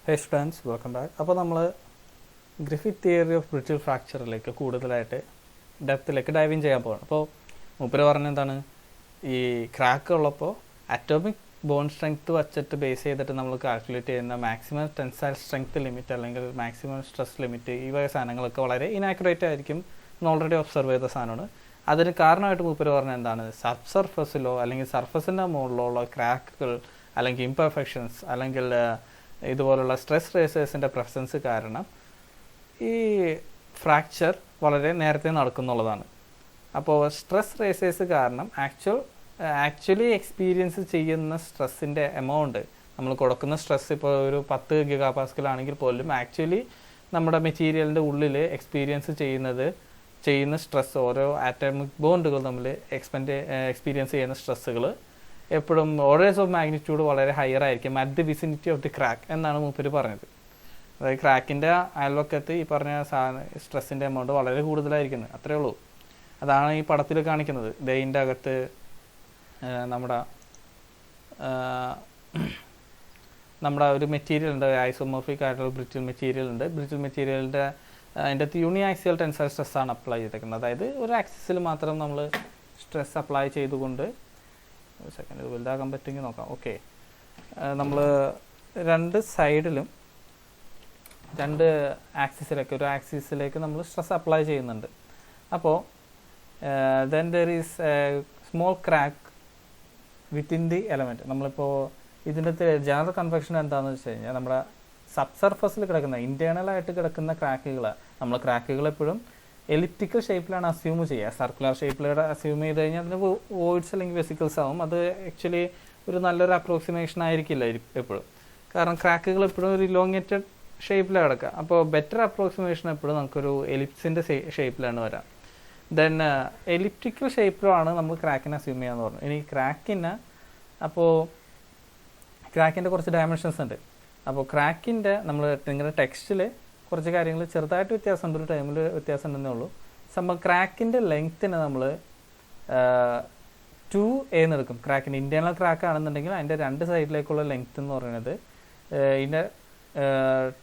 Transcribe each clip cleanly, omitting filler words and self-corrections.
ഹേ students, welcome back. അപ്പോൾ നമ്മൾ Griffith theory of brittle ഫ്രാക്ചറിലേക്ക് കൂടുതലായിട്ട് ഡെപ്തിലേക്ക് ഡൈവിങ് ചെയ്യാൻ പോകണം. അപ്പോൾ മൂപ്പര് പറഞ്ഞ എന്താണ്, ഈ ക്രാക്ക് ഉള്ളപ്പോൾ അറ്റോമിക് ബോൺ സ്ട്രെങ്ത് വച്ചിട്ട് ബേസ് ചെയ്തിട്ട് നമ്മൾ കാൽക്കുലേറ്റ് ചെയ്യുന്ന മാക്സിമം ടെൻസൈൽ സ്ട്രെങ്ത് ലിമിറ്റ് അല്ലെങ്കിൽ മാക്സിമം സ്ട്രെസ് ലിമിറ്റ് ഈ വക സാധനങ്ങളൊക്കെ വളരെ ഇനാക്യുറേറ്റ് ആയിരിക്കും എന്ന് ഓൾറെഡി ഒബ്സർവ് ചെയ്ത സാധനമാണ്. അതിന് കാരണമായിട്ട് മൂപ്പര് പറഞ്ഞ എന്താണ്, സബ് സർഫസിലോ അല്ലെങ്കിൽ സർഫസിൻ്റെ മുകളിലോ ഉള്ള ക്രാക്കുകൾ അല്ലെങ്കിൽ ഇംപെർഫെക്ഷൻസ് അല്ലെങ്കിൽ ഇതുപോലുള്ള സ്ട്രെസ് റേസേഴ്സിൻ്റെ പ്രസൻസ് കാരണം ഈ ഫ്രാക്ചർ വളരെ നേരത്തെ നടക്കുന്നുള്ളതാണ്. അപ്പോൾ സ്ട്രെസ് റേസേഴ്സ് കാരണം ആക്ച്വലി എക്സ്പീരിയൻസ് ചെയ്യുന്ന സ്ട്രെസ്സിൻ്റെ എമൗണ്ട്, നമ്മൾ കൊടുക്കുന്ന സ്ട്രെസ് ഇപ്പോൾ ഒരു 10 GPa ആണെങ്കിൽ പോലും ആക്ച്വലി നമ്മുടെ മെറ്റീരിയലിൻ്റെ ഉള്ളിൽ എക്സ്പീരിയൻസ് ചെയ്യുന്ന സ്ട്രെസ്, ഓരോ ആറ്റമിക് ബോണ്ടുകൾ നമ്മൾ എക്സ്പീരിയൻസ് ചെയ്യുന്ന സ്ട്രെസ്സുകൾ എപ്പോഴും ഓർഡേഴ്സ് ഓഫ് മാഗ്നിറ്റ്യൂഡ് വളരെ ഹയർ ആയിരിക്കും at the vicinity of the crack എന്നാണ് മൂപ്പര് പറഞ്ഞത്. അതായത് ക്രാക്കിൻ്റെ അയൽവക്കത്ത് ഈ പറഞ്ഞ സ്ട്രെസ്സിൻ്റെ എമൗണ്ട് വളരെ കൂടുതലായിരിക്കുന്നത്, അത്രയേ ഉള്ളൂ. അതാണ് ഈ പടത്തിൽ കാണിക്കുന്നത്. ഇതിൻ്റെ അകത്ത് നമ്മുടെ ഒരു മെറ്റീരിയൽ ഉണ്ട്, ഐസോമോർഫിക് ആയിട്ടുള്ള ബ്രിറ്റിൽ മെറ്റീരിയൽ ഉണ്ട്. ബ്രിറ്റിൽ മെറ്റീരിയലിൻ്റെ അതിൻ്റെ അകത്ത് യൂണി ആക്സിയൽ ടെൻസൈൽ സ്ട്രെസ്സാണ് അപ്ലൈ ചെയ്തേക്കുന്നത്. അതായത് ഒരു ആക്സിസിൽ മാത്രം നമ്മൾ സ്ട്രെസ് അപ്ലൈ ചെയ്തുകൊണ്ട്, ഒരു സെക്കൻഡ് ഇത് വലുതാക്കാൻ പറ്റുമെങ്കിൽ നോക്കാം. ഓക്കെ, നമ്മൾ രണ്ട് സൈഡിലും രണ്ട് ഒരു ആക്സിസിലേക്ക് നമ്മൾ സ്ട്രെസ് അപ്ലൈ ചെയ്യുന്നുണ്ട്. അപ്പോൾ then there is small crack within the element. നമ്മളിപ്പോൾ ഇതിൻ്റെ ജനറൽ കൺഫെക്ഷൻ എന്താണെന്ന് വെച്ച് കഴിഞ്ഞാൽ, നമ്മുടെ സബ് സർഫസിൽ കിടക്കുന്ന ഇൻറ്റേർണലായിട്ട് കിടക്കുന്ന നമ്മൾ ക്രാക്കുകൾ എപ്പോഴും എലിപ്റ്റിക്കൽ ഷേപ്പിലാണ് അസ്യൂം ചെയ്യുക. സർക്കുലർ ഷേപ്പിലൂടെ അസ്യൂം ചെയ്ത് കഴിഞ്ഞാൽ അതിന് വോയിഡ്സ് അല്ലെങ്കിൽ വെസിക്കിൾസ് ആവും. അത് ആക്ച്വലി ഒരു നല്ലൊരു അപ്രോക്സിമേഷൻ ആയിരിക്കില്ല എപ്പോഴും, കാരണം ക്രാക്കുകൾ എപ്പോഴും ഒരു ഇലോങ്ങേറ്റഡ് ഷേപ്പിലാണ് കിടക്കുക. അപ്പോൾ ബെറ്റർ അപ്രോക്സിമേഷൻ എപ്പോഴും നമുക്കൊരു എലിപ്സിൻ്റെ ഷേപ്പിലാണ് വരാം. ദെൻ എലിപ്റ്റിക്കൽ ഷേപ്പിലാണ് നമ്മൾ ക്രാക്കിനെ അസ്യൂം ചെയ്യാന്ന് പറഞ്ഞു. ഇനി ക്രാക്കിൻ്റെ കുറച്ച് ഡയമെൻഷൻസ് ഉണ്ട്. അപ്പോൾ ക്രാക്കിൻ്റെ നിങ്ങളുടെ ടെക്സ്റ്റിൽ കുറച്ച് കാര്യങ്ങൾ ചെറുതായിട്ട് വ്യത്യാസമുണ്ട്, ഒരു ടൈമിൽ വ്യത്യാസം ഉണ്ടെന്നേ ഉള്ളൂ. സംഭവം ക്രാക്കിൻ്റെ ലെങ്ത്തിന് നമ്മൾ 2a എടുക്കും. ക്രാക്കിൻ്റെ ഇൻറ്റേർണൽ ക്രാക്ക് ആണെന്നുണ്ടെങ്കിൽ അതിൻ്റെ രണ്ട് സൈഡിലേക്കുള്ള ലെങ്ത് എന്ന് പറയുന്നത്, ഇതിൻ്റെ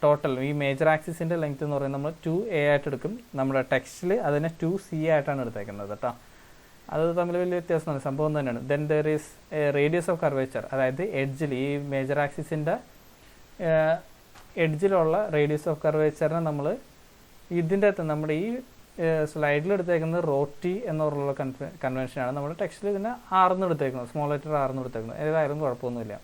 ടോട്ടൽ ഈ മേജർ ആക്സിസിൻ്റെ ലെങ്ത് എന്ന് പറയുന്നത് നമ്മൾ 2a ആയിട്ട് എടുക്കും. നമ്മുടെ ടെക്സ്റ്റിൽ അതിനെ 2c ആയിട്ടാണ് എടുത്തേക്കുന്നത് കേട്ടോ. അത് തമ്മിൽ വലിയ വ്യത്യാസമാണ്, സംഭവം തന്നെയാണ്. Then there is radius of curvature, അതായത് എഡ്ജിൽ ഈ മേജർ ആക്സിസിൻ്റെ എഡ്ജിലുള്ള റേഡിയസ് ഓഫ് കർവേച്ചറിനെ നമ്മൾ ഇതിൻ്റെ അകത്ത് നമ്മുടെ ഈ സ്ലൈഡിൽ എടുത്തേക്കുന്നത് റോട്ടി എന്നുള്ള കൺവെൻഷനാണ്. നമ്മുടെ ടെക്സ്റ്റിൽ ഇതിനെ ആർന്ന് എടുത്തേക്കുന്നത്, സ്മോൾ ലെറ്റർ ആർന്ന് എടുത്തേക്കുന്നത്. ഏതായാലും കുഴപ്പമൊന്നുമില്ല.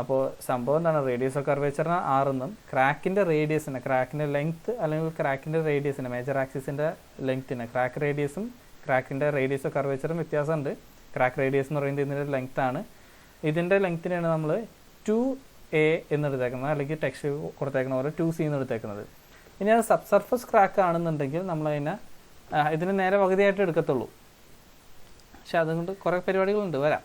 അപ്പോൾ സംഭവം എന്താണ്, റേഡിയസ് ഓഫ് കർവേച്ചറിന് ആറെന്നും ക്രാക്കിൻ്റെ ലെങ്ത്ത് അല്ലെങ്കിൽ ക്രാക്കിൻ്റെ റേഡിയസിന് മേജർ ആക്സിസിൻ്റെ ലെങ്ത്തിന് ക്രാക്ക് റേഡിയസും ക്രാക്കിൻ്റെ റേഡിയസ് ഓഫ് കർവേച്ചറും വ്യത്യാസമുണ്ട്. ക്രാക്ക് റേഡിയസ് എന്ന് പറയുന്നത് ഇതിൻ്റെ ലെങ്ത്താണ്. ഇതിൻ്റെ ലെങ്ത്തിനാണ് നമ്മൾ 2a എന്നെടുത്തേക്കുന്നത്, അല്ലെങ്കിൽ ടെക്സ്റ്റ് കൊടുത്തേക്കുന്ന പോലെ 2c എന്നെടുത്തേക്കുന്നത്. ഇനി അത് സബ് സർഫസ് ക്രാക്ക് ആണെന്നുണ്ടെങ്കിൽ നമ്മളതിനെ ഇതിന് നേരെ പകുതിയായിട്ട് എടുക്കത്തുള്ളൂ. പക്ഷെ അതുകൊണ്ട് കുറേ പരിപാടികളുണ്ട് വരാം.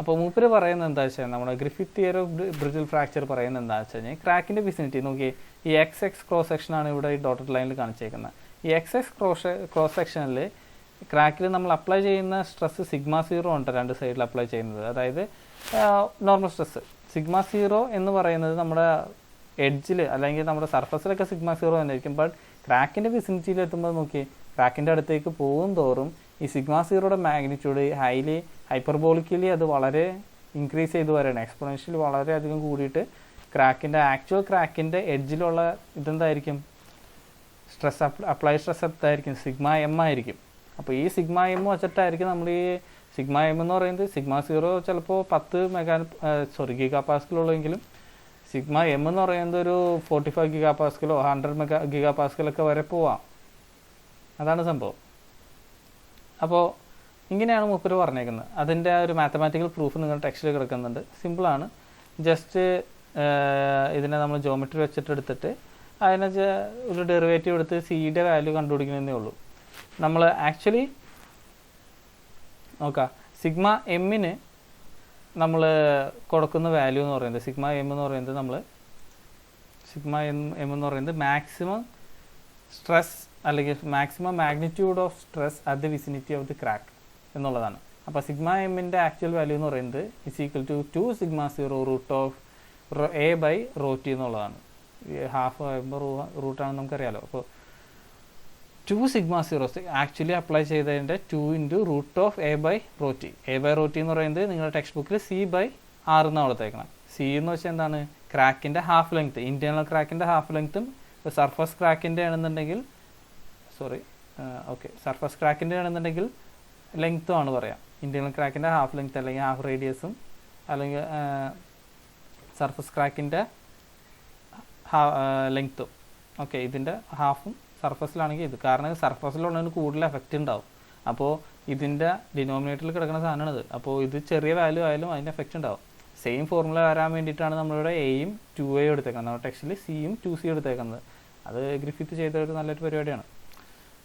അപ്പോൾ മൂപ്പര് പറയുന്നത് എന്താ വെച്ചാൽ, നമ്മുടെ Griffith theory of brittle fracture പറയുന്നത് എന്താ വെച്ച് കഴിഞ്ഞാൽ, ക്രാക്കിൻ്റെ വിസിനിറ്റി നോക്കി, ഈ XX ക്രോസ് സെക്ഷനാണ് ഇവിടെ ഈ ഡോട്ടഡ് ലൈനിൽ കാണിച്ചേക്കുന്നത്. ഈ XX ക്രോസ് സെക്ഷനിൽ ക്രാക്കിൽ നമ്മൾ അപ്ലൈ ചെയ്യുന്ന സ്ട്രെസ് σ0 ഉണ്ട്, രണ്ട് സൈഡിൽ അപ്ലൈ ചെയ്യുന്നത്. അതായത് നോർമൽ സ്ട്രെസ് σ0 എന്ന് പറയുന്നത് നമ്മുടെ എഡ്ജിൽ അല്ലെങ്കിൽ നമ്മുടെ സർഫസിലൊക്കെ σ0 തന്നെയായിരിക്കും. ബട്ട് ക്രാക്കിൻ്റെ വിസിനിറ്റിയിൽ എത്തുമ്പോൾ നോക്കി, ക്രാക്കിൻ്റെ അടുത്തേക്ക് പോകും തോറും ഈ σ0യുടെ മാഗ്നിറ്റ്യൂഡ് ഹൈപ്പർബോളിക്കലി അത് വളരെ ഇൻക്രീസ് ചെയ്ത് വരികയാണ്. എക്സ്പോണൻഷ്യലി വളരെയധികം കൂടിയിട്ട് ആക്ച്വൽ ക്രാക്കിൻ്റെ എഡ്ജിലുള്ള ഇതെന്തായിരിക്കും, അപ്ലൈ സ്ട്രെസ് എന്തായിരിക്കും, σm ആയിരിക്കും. അപ്പോൾ ഈ σm വെച്ചിട്ടായിരിക്കും നമ്മൾ ഈ σm എന്ന് പറയുന്നത്, σ0 ചിലപ്പോൾ 10 GPa σm എന്ന് പറയുന്നത് ഒരു 45 GPa 100 GPa വരെ പോവാം. അതാണ് സംഭവം. അപ്പോൾ ഇങ്ങനെയാണ് മൂപ്പര് പറഞ്ഞേക്കുന്നത്. അതിൻ്റെ ഒരു മാത്തമാറ്റിക്കൽ പ്രൂഫ് നിങ്ങൾ ടെക്സ്റ്റിൽ കിടക്കുന്നുണ്ട്. സിമ്പിളാണ്. ജസ്റ്റ് ഇതിനെ നമ്മൾ ജോമെട്രി വെച്ചിട്ട് എടുത്തിട്ട് അതിനെ ഒരു ഡെറിവേറ്റീവ് എടുത്ത് സിയുടെ വാല്യൂ കണ്ടുപിടിക്കുന്നതേ ഉള്ളൂ. നമ്മൾ ആക്ച്വലി നോക്കാം, σmന് നമ്മൾ കൊടുക്കുന്ന വാല്യൂ എന്ന് പറയുന്നത്, σm എന്ന് പറയുന്നത് മാക്സിമം സ്ട്രെസ് അല്ലെങ്കിൽ maximum magnitude of stress at the vicinity of the crack എന്നുള്ളതാണ്. അപ്പോൾ σmൻ്റെ ആക്ച്വൽ വാല്യൂ എന്ന് പറയുന്നത് =2 σ0 √a/ρt എന്നുള്ളതാണ്. ഹാഫ് ആകുമ്പോൾ റൂട്ടാണെന്ന് നമുക്കറിയാലോ. അപ്പോൾ 2 സിഗ്മ സീറോസ് ആക്ച്വലി അപ്ലൈ ചെയ്തതിൻ്റെ 2 into root of a by rho t. A by rho t എന്ന് പറയുന്നത് നിങ്ങളുടെ ടെക്സ്റ്റ് ബുക്കിൽ സി ബൈ ആർ എന്നാണ് കൊടുത്തേക്കണം. സി എന്ന് വെച്ചാൽ എന്താണ്, ക്രാക്കിൻ്റെ ഹാഫ് ലെങ്ത്ത്, ഇൻറ്റേർണൽ ക്രാക്കിൻ്റെ ഹാഫ് ലെങ്ത്തും സർഫസ് ക്രാക്കിൻ്റെ ആണെന്നുണ്ടെങ്കിൽ സർഫസ് ക്രാക്കിൻ്റെ ആണെന്നുണ്ടെങ്കിൽ ലെങ്ത്തും ആണ് പറയാം. ഇൻറ്റേർണൽ ക്രാക്കിൻ്റെ ഹാഫ് ലെങ്ത്ത് അല്ലെങ്കിൽ ഹാഫ് റേഡിയസും, അല്ലെങ്കിൽ സർഫസ് ക്രാക്കിൻ്റെ ലെങ്ത്തും. ഓക്കെ, ഇതിൻ്റെ ഹാഫും സർഫസിലാണെങ്കിൽ ഇത്, കാരണം സർഫസിലുള്ളതിന് കൂടുതൽ എഫക്റ്റ് ഉണ്ടാവും. അപ്പോൾ ഇതിൻ്റെ ഡിനോമിനേറ്ററിൽ കിടക്കുന്ന സാധനമാണിത്. അപ്പോൾ ഇത് ചെറിയ വാല്യൂ ആയാലും അതിൻ്റെ എഫക്റ്റ് ഉണ്ടാവും. സെയിം ഫോർമുല വരാൻ വേണ്ടിയിട്ടാണ് നമ്മളിവിടെ എയും 2a എടുത്തേക്കുന്നത്. നമ്മുടെ ടെക്സ്റ്റിൽ സിയും 2c എടുത്തേക്കുന്നത്. അത് ഗ്രിഫിത്ത് ചെയ്ത ഒരു നല്ലൊരു പരിപാടിയാണ്.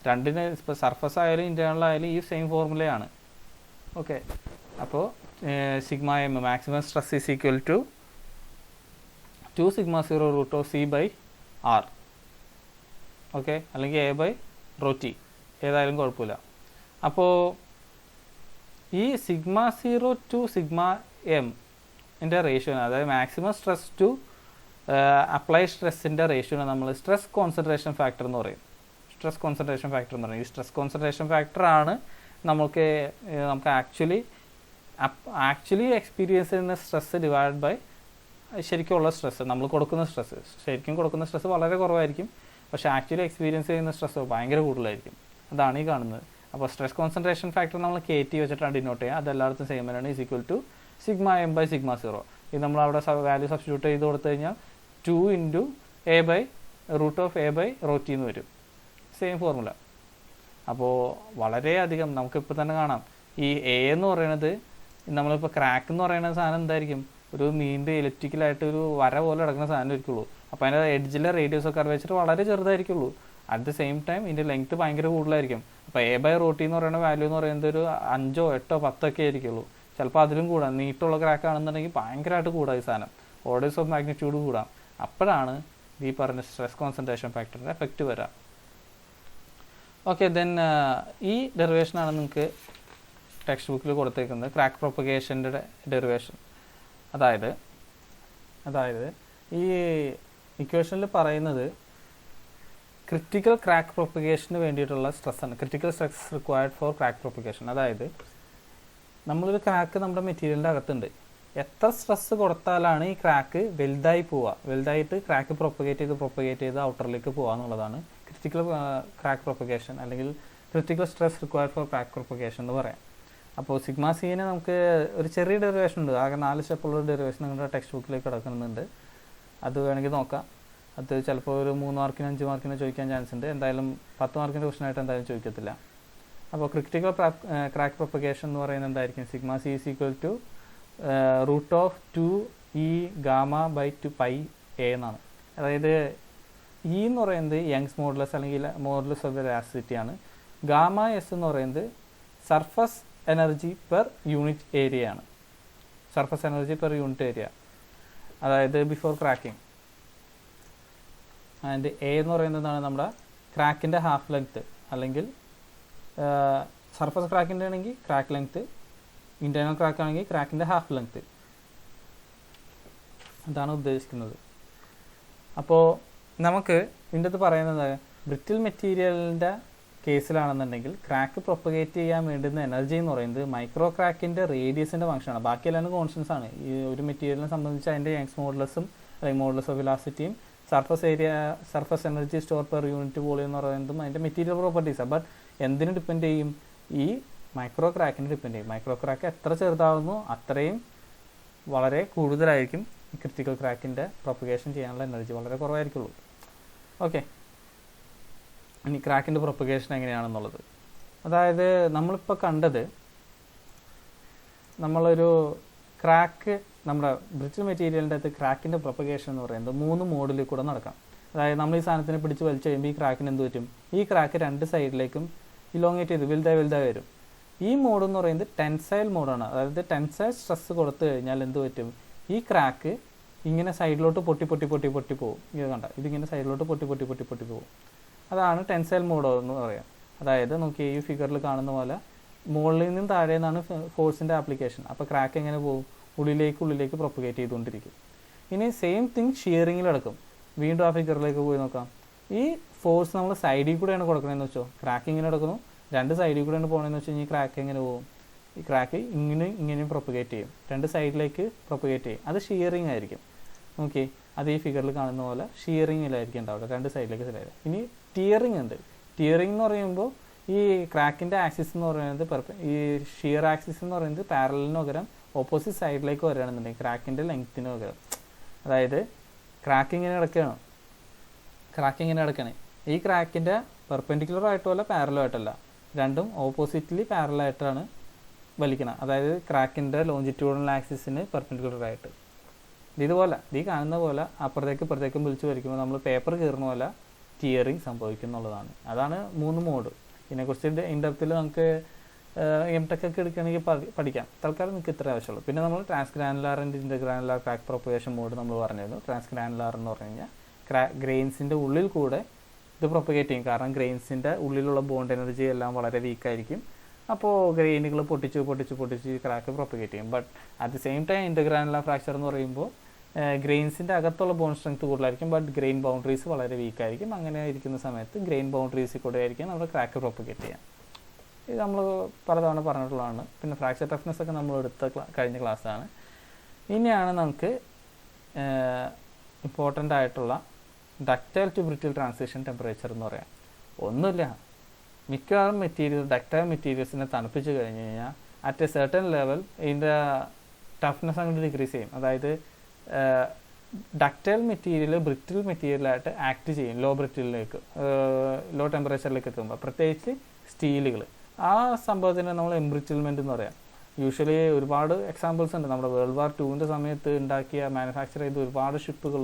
രണ്ടിന് ഇപ്പോൾ സർഫസ് ആയാലും ഇൻറ്റേർണൽ ആയാലും ഈ സെയിം ഫോർമുലയാണ്. ഓക്കെ, അപ്പോൾ sigma m maximum stress is equal to 2 sigma 0 root of c by r. Okay, അല്ലെങ്കിൽ എ ബൈ റോ ടി, ഏതായാലും കുഴപ്പമില്ല. അപ്പോൾ ഈ സിഗ്മ 0 ടു സിഗ്മ എം ൻ്റെ റേഷ്യോന്, അതായത് മാക്സിമം സ്ട്രെസ് ടു അപ്ലൈ സ്ട്രെസ്സിൻ്റെ റേഷ്യോന് നമ്മൾ സ്ട്രെസ് കോൺസെൻട്രേഷൻ ഫാക്ടർ എന്ന് പറയും. സ്ട്രെസ് കോൺസെൻട്രേഷൻ ഫാക്ടർ എന്ന് പറയും. ഈ സ്ട്രെസ് കോൺസെൻട്രേഷൻ ഫാക്ടറാണ് നമുക്ക് ആക്ച്വലി എക്സ്പീരിയൻസ് ചെയ്യുന്ന സ്ട്രെസ് ഡിവൈഡ് ബൈ ശരിക്കുള്ള സ്ട്രെസ്, നമ്മൾ കൊടുക്കുന്ന സ്ട്രെസ്. ശരിക്കും കൊടുക്കുന്ന സ്ട്രെസ് വളരെ കുറവായിരിക്കും, പക്ഷേ ആക്ച്വലി എക്സ്പീരിയൻസ് ചെയ്യുന്ന സ്ട്രെസ് ഭയങ്കര കൂടുതലായിരിക്കും. അതാണ് ഈ കാണുന്നത്. അപ്പോൾ സ്ട്രെസ് കോൺസെൻട്രേഷൻ ഫാക്ടർ നമ്മൾ KT വെച്ചിട്ടാണ് ഡിനോട്ട് ചെയ്യുക. അതെല്ലായിടത്തും സെയിം തന്നെയാണ്, is equal to sigma m by sigma 0. ഇത് നമ്മളവിടെ വാല്യൂ സബ്സ്റ്റിറ്റ്യൂട്ട് ചെയ്ത് കൊടുത്തു കഴിഞ്ഞാൽ 2 into a by root of a by rho t എന്ന് വരും. Same formula. അപ്പോൾ വളരെയധികം നമുക്കിപ്പോൾ തന്നെ കാണാം. ഈ എ എന്ന് പറയുന്നത്, നമ്മളിപ്പോൾ ക്രാക്ക് എന്ന് പറയുന്ന സാധനം എന്തായിരിക്കും, ഒരു നീണ്ട ഇലക്ട്രിക്കലായിട്ട് ഒരു വര പോലെ കിടക്കുന്ന സാധനം ഇരിക്കുള്ളൂ. അപ്പോൾ അതിൻ്റെ എഡ്ജിലെ റേഡിയസ് ഒക്കെ വെച്ചിട്ട് വളരെ ചെറുതായിരിക്കുള്ളൂ. അറ്റ് ദ സെയിം ടൈം ഇതിൻ്റെ ലെങ്ത്ത് ഭയങ്കര കൂടുതലായിരിക്കും. അപ്പോൾ എ ബൈ റോ ടി എന്ന് പറയുന്ന വാല്യൂ എന്ന് പറയുന്നത് ഒരു 5, 8, 10 ഒക്കെ ആയിരിക്കുള്ളൂ. ചിലപ്പോൾ അതിലും കൂടാം. നീട്ടുള്ള ക്രാക്ക് ആണെന്നുണ്ടെങ്കിൽ ഭയങ്കരമായിട്ട് കൂടാം ഈ സാധനം, ഓർഡേഴ്സ് ഓഫ് മാഗ്നിറ്റ്യൂഡ് കൂടാം. അപ്പോഴാണ് ഈ പറഞ്ഞ സ്ട്രെസ് കോൺസെൻട്രേഷൻ ഫാക്ടറിൻ്റെ എഫക്റ്റ് വരാം. ഓക്കെ, ദെൻ ഈ ഡെറിവേഷനാണ് നിങ്ങൾക്ക് ടെക്സ്റ്റ് ബുക്കിൽ കൊടുത്തേക്കുന്നത്, ക്രാക്ക് പ്രൊപ്പഗേഷൻ്റെ ഡെറിവേഷൻ. അതായത് ഈ ഇക്വേഷനിൽ പറയുന്നത് ക്രിറ്റിക്കൽ ക്രാക്ക് പ്രൊപ്പഗേഷന് വേണ്ടിയിട്ടുള്ള സ്ട്രെസ്സാണ്. Critical stress required for crack propagation. അതായത് നമ്മളൊരു ക്രാക്ക് നമ്മുടെ മെറ്റീരിയലിൻ്റെ അകത്തുണ്ട്. എത്ര സ്ട്രെസ് കൊടുത്താലാണ് ഈ ക്രാക്ക് വലുതായി പോവുക, വലുതായിട്ട് ക്രാക്ക് പ്രൊപ്പഗേറ്റ് ചെയ്ത് ഔട്ടറിലേക്ക് പോകുക എന്നുള്ളതാണ് ക്രിറ്റിക്കൽ ക്രാക്ക് പ്രൊപ്പഗേഷൻ, അല്ലെങ്കിൽ critical stress required for crack propagation എന്ന് പറയാം. അപ്പോൾ സിഗ്മ സിനെ നമുക്ക് ഒരു ചെറിയ ഡെറിവേഷൻ ഉണ്ട്, ആകെ 4 സ്റ്റെപ്പുള്ള ഡെറിവേഷൻ നിങ്ങളുടെ ടെക്സ്റ്റ് ബുക്കിലേക്ക് കിടക്കുന്നുണ്ട്. അത് വേണമെങ്കിൽ നോക്കാം. അത് ചിലപ്പോൾ ഒരു 3 മാർക്കിന് 5 മാർക്കിന് ചോദിക്കാൻ ചാൻസ് ഉണ്ട്. എന്തായാലും 10 മാർക്കിൻ്റെ ക്വസ്റ്റനായിട്ട് എന്തായാലും ചോദിക്കത്തില്ല. അപ്പോൾ ക്രിറ്റിക്കൽ ക്രാക്ക് പ്രൊപ്പഗേഷൻ എന്ന് പറയുന്നത് എന്തായിരിക്കും, sigma C is equal to root of 2e gamma by 2 pi A എന്നാണ്. അതായത് ഇ എന്ന് പറയുന്നത് യങ്സ് മോഡുലസ് അല്ലെങ്കിൽ മോഡുലസ് ഓഫ് വെലാസിറ്റി ആണ്. ഗാമ എസ് എന്ന് പറയുന്നത് surface energy per unit area ആണ്. Surface energy per unit area, അതായത് ബിഫോർ ക്രാക്കിംഗ്. ആൻഡ് എ എന്ന് പറയുന്നതാണ് നമ്മുടെ ക്രാക്കിൻ്റെ ഹാഫ് ലെങ്ത്ത്, അല്ലെങ്കിൽ സർഫസ് ക്രാക്കിൻ്റെ ആണെങ്കിൽ ക്രാക്ക് ലെങ്ത്ത്, ഇൻറ്റേർണൽ ക്രാക്ക് ആണെങ്കിൽ ക്രാക്കിൻ്റെ ഹാഫ് ലെങ്ത്ത്. അതാണ് ഉദ്ദേശിക്കുന്നത്. അപ്പോൾ നമുക്ക് ഇതിൻ്റെ അത് പറയുന്നത് ബ്രിറ്റിൽ മെറ്റീരിയലിൻ്റെ കേസിലാണെന്നുണ്ടെങ്കിൽ ക്രാക്ക് പ്രൊപ്പഗേറ്റ് ചെയ്യാൻ വേണ്ടുന്ന എനർജി എന്ന് പറയുന്നത് മൈക്രോ ക്രാക്കിൻ്റെ റേഡിയസിൻ്റെ ഫംഗ്ഷനാണ്. ബാക്കിയെല്ലാം കോൺസ്റ്റൻസ് ആണ്. ഈ ഒരു മെറ്റീരിയലിനെ സംബന്ധിച്ച് അതിൻ്റെ യങ്സ് മോഡുലസും അല്ലെങ്കിൽ മോഡുലസ് ഓഫ് വെലോസിറ്റിയും surface energy store per unit volume എന്ന് പറയുന്നതും അതിൻ്റെ മെറ്റീരിയൽ പ്രോപ്പർട്ടീസാണ്. ബട്ട് എന്തിന് ഡിപ്പെൻഡ് ചെയ്യും, ഈ മൈക്രോ ക്രാക്കിന് ഡിപ്പെൻഡ് ചെയ്യും. മൈക്രോ ക്രാക്ക് എത്ര ചെറുതാവുന്നു അത്രയും വളരെ കൂടുതലായിരിക്കും ക്രിറ്റിക്കൽ ക്രാക്കിൻ്റെ പ്രൊപ്പഗേഷൻ ചെയ്യാനുള്ള എനർജി വളരെ കുറവായിരിക്കുള്ളൂ. ഓക്കെ, ഇനി ക്രാക്കിൻ്റെ പ്രൊപ്പഗേഷൻ എങ്ങനെയാണെന്നുള്ളത്. അതായത് നമ്മളിപ്പോൾ കണ്ടത്, നമ്മളൊരു ക്രാക്ക് നമ്മുടെ ബ്രിറ്റിൽ മെറ്റീരിയലിൻ്റെ അകത്ത് ക്രാക്കിൻ്റെ പ്രൊപ്പഗേഷൻ എന്ന് പറയുന്നത് 3 മോഡിൽ കൂടെ നടക്കാം. അതായത് നമ്മൾ ഈ സാധനത്തിനെ പിടിച്ച് വലിച്ചു കഴിയുമ്പോൾ ഈ ക്രാക്കിന് എന്ത് പറ്റും, ഈ ക്രാക്ക് 2 സൈഡിലേക്കും ഇലോങ്ങേറ്റ് ചെയ്ത് വലുതായി വരും. ഈ മോഡ് എന്ന് പറയുന്നത് ടെൻസൈൽ മോഡാണ്. അതായത് ടെൻസൈൽ സ്ട്രെസ് കൊടുത്തു കഴിഞ്ഞാൽ എന്ത് പറ്റും, ഈ ക്രാക്ക് ഇങ്ങനെ സൈഡിലോട്ട് പൊട്ടി പോകും. ഇത് കണ്ട, ഇതിങ്ങനെ സൈഡിലോട്ട് പൊട്ടി പോകും. അതാണ് ടെൻസൈൽ മോഡ് എന്ന് പറയാം. അതായത് നോക്കി ഈ ഫിഗറിൽ കാണുന്ന പോലെ മുകളിൽ നിന്നും താഴെ നിന്നാണ് ഫോഴ്സിൻ്റെ ആപ്ലിക്കേഷൻ. അപ്പോൾ ക്രാക്ക് എങ്ങനെ പോകും, ഉള്ളിലേക്ക് പ്രൊപ്പഗേറ്റ് ചെയ്തുകൊണ്ടിരിക്കും. ഇനി സെയിം തിങ് ഷിയറിങ്ങിൽ നടക്കും. വീണ്ടും ആ ഫിഗറിലേക്ക് പോയി നോക്കാം. ഈ ഫോഴ്സ് നമ്മൾ സൈഡിൽ കൂടെയാണ് കൊടുക്കണമെന്ന് വെച്ചോ, ക്രാക്ക് ഇങ്ങനെ എടുക്കുന്നു, രണ്ട് സൈഡിൽ കൂടെയാണ് പോകണമെന്ന് വെച്ച് കഴിഞ്ഞാൽ ക്രാക്ക് എങ്ങനെ പോകും? ഈ ക്രാക്ക് ഇങ്ങനെയും പ്രൊപ്പഗേറ്റ് ചെയ്യും, രണ്ട് സൈഡിലേക്ക് പ്രൊപ്പഗേറ്റ് ചെയ്യും. അത് ഷിയറിങ് ആയിരിക്കും. ഓക്കെ, അത് ഈ ഫിഗറിൽ കാണുന്ന പോലെ ഷിയറിങ്ങിലായിരിക്കും ഉണ്ടാവുക, രണ്ട് സൈഡിലേക്ക് സൈഡ്. ഇനി ടിയറിങ് ഉണ്ട്. ടിയറിങ് എന്ന് പറയുമ്പോൾ ഈ ക്രാക്കിൻ്റെ ആക്സിസ് എന്ന് പറയുന്നത് ഈ ഷിയർ ആക്സിസ് എന്ന് പറയുന്നത് പാരലിന് പകരം ഓപ്പോസിറ്റ് സൈഡിലേക്ക് വരികയാണെന്നുണ്ടെങ്കിൽ ക്രാക്കിൻ്റെ ലെങ്ത്തിന് പകരം, അതായത് ക്രാക്ക് ഇങ്ങനെ കിടക്കുകയാണ്. ഈ ക്രാക്കിൻ്റെ പെർപെൻഡിക്കുലർ ആയിട്ടുമല്ല പാരലോ ആയിട്ടല്ല, രണ്ടും ഓപ്പോസിറ്റ്ലി പാരലായിട്ടാണ് വലിക്കണം. അതായത് ക്രാക്കിൻ്റെ ലോഞ്ചിറ്റ്യൂഡൽ ആക്സിസിന് പെർപെൻഡിക്കുലർ ആയിട്ട്. ഇതുപോലെ ഈ കാണുന്ന പോലെ ഇപ്പുറത്തേക്കും വിളിച്ച് വലിക്കുമ്പോൾ നമ്മൾ പേപ്പർ കീറുന്ന പോലെ ടിയറിങ് സംഭവിക്കുന്നുള്ളതാണ്. അതാണ് 3 മോഡ്. ഇതിനെക്കുറിച്ച് ഇൻഡെപ്തിൽ നമുക്ക് MTech ഒക്കെ എടുക്കുകയാണെങ്കിൽ പഠിക്കാം. തൽക്കാലം നിങ്ങൾക്ക് ഇത്ര ആവശ്യമുള്ളൂ. പിന്നെ നമ്മൾ ട്രാൻസ്ഗ്രാനുലാർ ആൻഡ് ഇൻ്റർഗ്രാനുലാർ ക്രാക്ക് പ്രൊപ്പഗേഷൻ മോഡ് നമ്മൾ പറഞ്ഞിരുന്നു. ട്രാൻസ്ഗ്രാനുലാർ എന്ന് പറഞ്ഞു കഴിഞ്ഞാൽ ഗ്രെയിൻസിൻ്റെ ഉള്ളിൽ കൂടെ ഇത് പ്രൊപ്പഗേറ്റ് ചെയ്യും. കാരണം ഗ്രെയിൻസിൻ്റെ ഉള്ളിലുള്ള ബോണ്ട് എനർജി എല്ലാം വളരെ വീക്കായിരിക്കും. അപ്പോൾ ഗ്രെയിനുകൾ പൊട്ടിച്ച് ക്രാക്ക് പ്രൊപ്പഗേറ്റ് ചെയ്യും. But at the same time intergranular fracture എന്ന് പറയുമ്പോൾ ഗ്രെയിൻസിൻ്റെ അകത്തുള്ള ബോണ്ട് സ്ട്രെങ്ത് കൂടുതലായിരിക്കും, ബട്ട് ഗ്രെയിൻ ബൗണ്ടറീസ് വളരെ വീക്കായിരിക്കും. അങ്ങനെ ഇരിക്കുന്ന സമയത്ത് ഗ്രെയിൻ ബൗണ്ടറീസിൽ കൂടെ ആയിരിക്കും നമ്മൾ ക്രാക്ക് പ്രൊപ്പഗേറ്റ് ചെയ്യാം. ഇത് നമ്മൾ പലതവണ പറഞ്ഞിട്ടുള്ളതാണ്. പിന്നെ ഫ്രാക്ചർ ടഫ്നെസ് ഒക്കെ നമ്മൾ കഴിഞ്ഞ ക്ലാസ്സാണ്. ഇനിയാണ് നമുക്ക് ഇമ്പോർട്ടൻ്റ് ആയിട്ടുള്ള ductile to brittle transition temperature എന്ന് പറയാം. ഒന്നുമില്ല, മിക്കവാറും ഡക്റ്റൈൽ മെറ്റീരിയൽസിനെ തണുപ്പിച്ച് കഴിഞ്ഞ് കഴിഞ്ഞാൽ അറ്റ് എ സെർട്ടൺ ലെവൽ ഇതിൻ്റെ ടഫ്നെസ് അങ്ങോട്ട് ഡിക്രീസ് ചെയ്യും. അതായത് ഡക്റ്റൈൽ മെറ്റീരിയൽ ബ്രിറ്റിൽ മെറ്റീരിയലായിട്ട് ആക്ട് ചെയ്യും ലോ ടെമ്പറേച്ചറിലേക്ക് എത്തുമ്പോൾ, പ്രത്യേകിച്ച് സ്റ്റീലുകൾ. ആ സംഭവത്തിന് നമ്മൾ എംബ്രിറ്റിൽമെൻറ്റ് എന്ന് പറയാം. യൂഷ്വലി ഒരുപാട് എക്സാമ്പിൾസ് ഉണ്ട്. നമ്മുടെ വേൾഡ് വാർ 2 സമയത്ത് മാനുഫാക്ചർ ചെയ്ത ഒരുപാട് ഷിപ്പുകൾ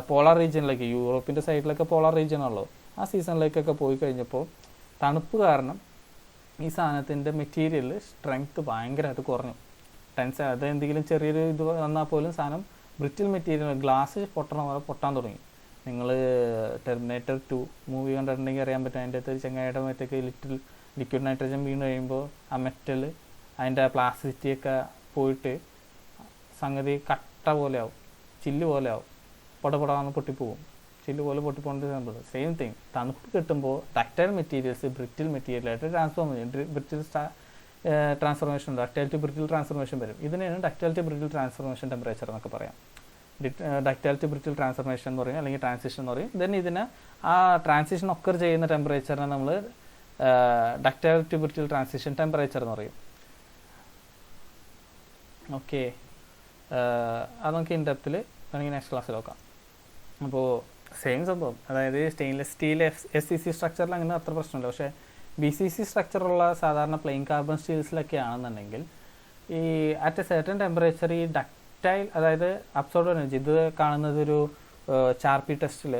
പോളാർ റീജിയനിലേക്ക്, യൂറോപ്പിൻ്റെ സൈഡിലൊക്കെ പോളാർ റീജിയനാണല്ലോ, ആ സീസണിലേക്കൊക്കെ പോയി കഴിഞ്ഞപ്പോൾ തണുപ്പ് കാരണം ഈ സാധനത്തിൻ്റെ മെറ്റീരിയൽ സ്ട്രെങ്ത്ത് ഭയങ്കരമായിട്ട് കുറഞ്ഞു. അത് എന്തെങ്കിലും ചെറിയൊരു ഇത് വന്നാൽ പോലും സാധനം ബ്രിറ്റിൽ മെറ്റീരിയൽ, ഗ്ലാസ് പൊട്ടാൻ തുടങ്ങി. നിങ്ങൾ ടെർമിനേറ്റർ 2 മൂവി കണ്ടിട്ടുണ്ടെങ്കിൽ അറിയാൻ പറ്റും. അതിൻ്റെ അകത്ത് ചെങ്ങായിയുടെ മേത്തേക്ക് ലിക്വിഡ് നൈട്രജൻ വീണ് കഴിയുമ്പോൾ ആ മെറ്റൽ അതിൻ്റെ പ്ലാസ്റ്റിറ്റിയൊക്കെ പോയിട്ട് സംഗതി കട്ട പോലെ ആവും, ചില്ല് പോലെ ആവും, പൊടപൊടാന്ന് പൊട്ടിപ്പോവും. ചില്ല് പോലെ പൊട്ടിപ്പോകേണ്ട സംഭവം. സെയിം തിങ്, തണുപ്പ് കിട്ടുമ്പോൾ ഡക്റ്റൈൽ മെറ്റീരിയൽസ് ബ്രിറ്റിൽ മെറ്റീരിയലായിട്ട് ട്രാൻസ്ഫോം ചെയ്യും. Transformation, ductile to brittle transformation വരും. ഇതിനെയാണ് ductile to brittle transformation temperature എന്നൊക്കെ പറയാം. ഡക്റ്റൈൽ ടു ബ്രിറ്റിൽ ട്രാൻസ്ഫോർമേഷൻ എന്ന് പറയും, അല്ലെങ്കിൽ ട്രാൻസിഷൻ എന്ന് പറയും. ദെൻ ഇതിന് ആ ട്രാൻസിഷൻ ഒക്കർ ചെയ്യുന്ന ടെമ്പറേച്ചറിനെ നമ്മൾ ductile to brittle transition temperature എന്ന് പറയും. ഓക്കെ, അത് നമുക്ക് ഇൻഡെപ്തിൽ വേണമെങ്കിൽ നെക്സ്റ്റ് ക്ലാസ്സിൽ നോക്കാം. അപ്പോൾ സെയിം സംഭവം, അതായത് സ്റ്റെയിൻലെസ് സ്റ്റീൽ SCC സ്ട്രക്ചറിൽ അങ്ങനെ അത്ര പ്രശ്നമില്ല. പക്ഷേ BCC സ്ട്രക്ചറുള്ള സാധാരണ പ്ലെയിൻ കാർബൺ സ്റ്റീൽസിലൊക്കെ ആണെന്നുണ്ടെങ്കിൽ ഈ അറ്റ് എ സെർട്ടൺ ടെമ്പറേച്ചർ ഈ ഡക്റ്റൈൽ, അതായത് അബ്സോർബ് എനർജി, ഇത് കാണുന്നത് ഒരു ചാർപി ടെസ്റ്റിൽ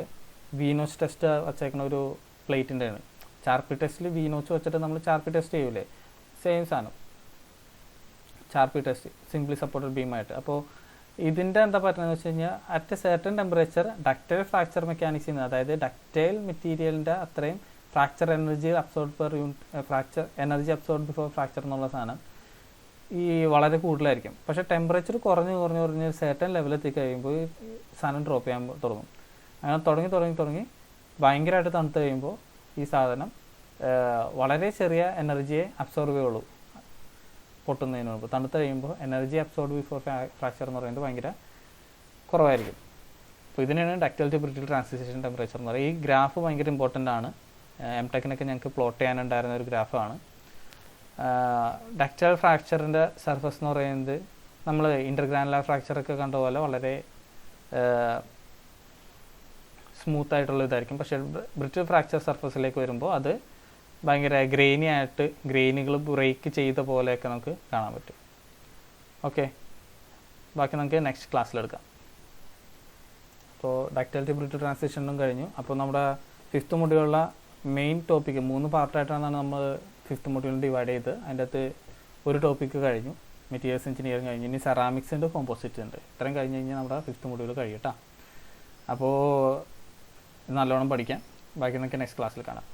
വീനോച്ച് ടെസ്റ്റ് വച്ചേക്കുന്ന ഒരു പ്ലേറ്റിൻ്റെ ആണ്. ചാർപി ടെസ്റ്റിൽ വീനോച്ച് വെച്ചിട്ട് നമ്മൾ ചാർപി ടെസ്റ്റ് ചെയ്യൂലേ, സെയിം സാധനം ചാർപി ടെസ്റ്റ്, സിംപ്ലി സപ്പോർട്ടഡ് ബീമായിട്ട്. അപ്പോൾ ഇതിൻ്റെ എന്താ പറ്റുന്നതെന്ന് വെച്ച് കഴിഞ്ഞാൽ at a certain temperature ductile fracture മെക്കാനിക്സിൽ നിന്ന്, അതായത് ഡക്റ്റൈൽ മെറ്റീരിയലിൻ്റെ അത്രയും fracture energy absorb per unit, fracture energy absorb before fracture എന്നുള്ള സാധനം ഈ വളരെ കൂടുതലായിരിക്കും. പക്ഷേ ടെമ്പറേച്ചർ കുറഞ്ഞ് സെർട്ടൺ ലെവലെത്തി കഴിയുമ്പോൾ ഈ സാധനം ഡ്രോപ്പ് ചെയ്യാൻ തുടങ്ങും. അങ്ങനെ തുടങ്ങി ഭയങ്കരമായിട്ട് തണുത്ത് കഴിയുമ്പോൾ ഈ സാധനം വളരെ ചെറിയ എനർജിയെ അബ്സോർബ് ചെയ്യുള്ളൂ പൊട്ടുന്നതിന് മുമ്പ്. തണുത്ത് കഴിയുമ്പോൾ എനർജി അബ്സോർബ് ബിഫോർ ഫ്രാക്ചർ എന്ന് പറയുന്നത് ഭയങ്കര കുറവായിരിക്കും. അപ്പോൾ ഇതിനാണ് ductile to brittle transition temperature എന്ന് പറയുന്നത്. ഈ ഗ്രാഫ് ഭയങ്കര ഇമ്പോർട്ടൻ്റ് ആണ്. MTechനൊക്കെ ഞങ്ങൾക്ക് പ്ലോട്ട് ചെയ്യാനുണ്ടായിരുന്ന ഒരു ഗ്രാഫാണ്. ഡക്റ്റൈൽ ഫ്രാക്ചറിൻ്റെ സർഫസ് എന്ന് പറയുന്നത് നമ്മൾ ഇൻ്റർഗ്രാനുലാർ ഫ്രാക്ചറൊക്കെ കണ്ട പോലെ വളരെ സ്മൂത്ത് ആയിട്ടുള്ള ഇതായിരിക്കും. പക്ഷേ ബ്രിറ്റിൽ ഫ്രാക്ചർ സർഫസിലേക്ക് വരുമ്പോൾ അത് ഭയങ്കര ഗ്രെയിനി ആയിട്ട്, ഗ്രെയിനുകൾ ബ്രേക്ക് ചെയ്ത പോലെയൊക്കെ നമുക്ക് കാണാൻ പറ്റും. ഓക്കെ, ബാക്കി നമുക്ക് നെക്സ്റ്റ് ക്ലാസ്സിലെടുക്കാം. അപ്പോൾ ഡക്റ്റൈൽ ടു ബ്രിറ്റിൽ ട്രാൻസിഷനും കഴിഞ്ഞു. അപ്പോൾ നമ്മുടെ 5th മൊഡ്യൂളിലുള്ള മെയിൻ ടോപ്പിക്ക് 3 പാർട്ടായിട്ടാണ് നമ്മൾ 5th മൊഡ്യൂൾ ഡിവൈഡ് ചെയ്ത്. അതിൻ്റെ അകത്ത് ഒരു ടോപ്പിക്ക് കഴിഞ്ഞു, മെറ്റീരിയൽസ് എഞ്ചിനീയറിംഗ് കഴിഞ്ഞു. ഇനി സെറാമിക്സ് ഉണ്ട്, കോമ്പോസിറ്റ്സ് ഉണ്ട്. ഇത്രയും കഴിഞ്ഞ് കഴിഞ്ഞാൽ നമ്മുടെ 5th മൊഡ്യൂൾ കഴിയട്ടോ. അപ്പോൾ നല്ലോണം പഠിക്കാം. ബാക്കി നമുക്ക് നെക്സ്റ്റ് ക്ലാസ്സിൽ കാണാം.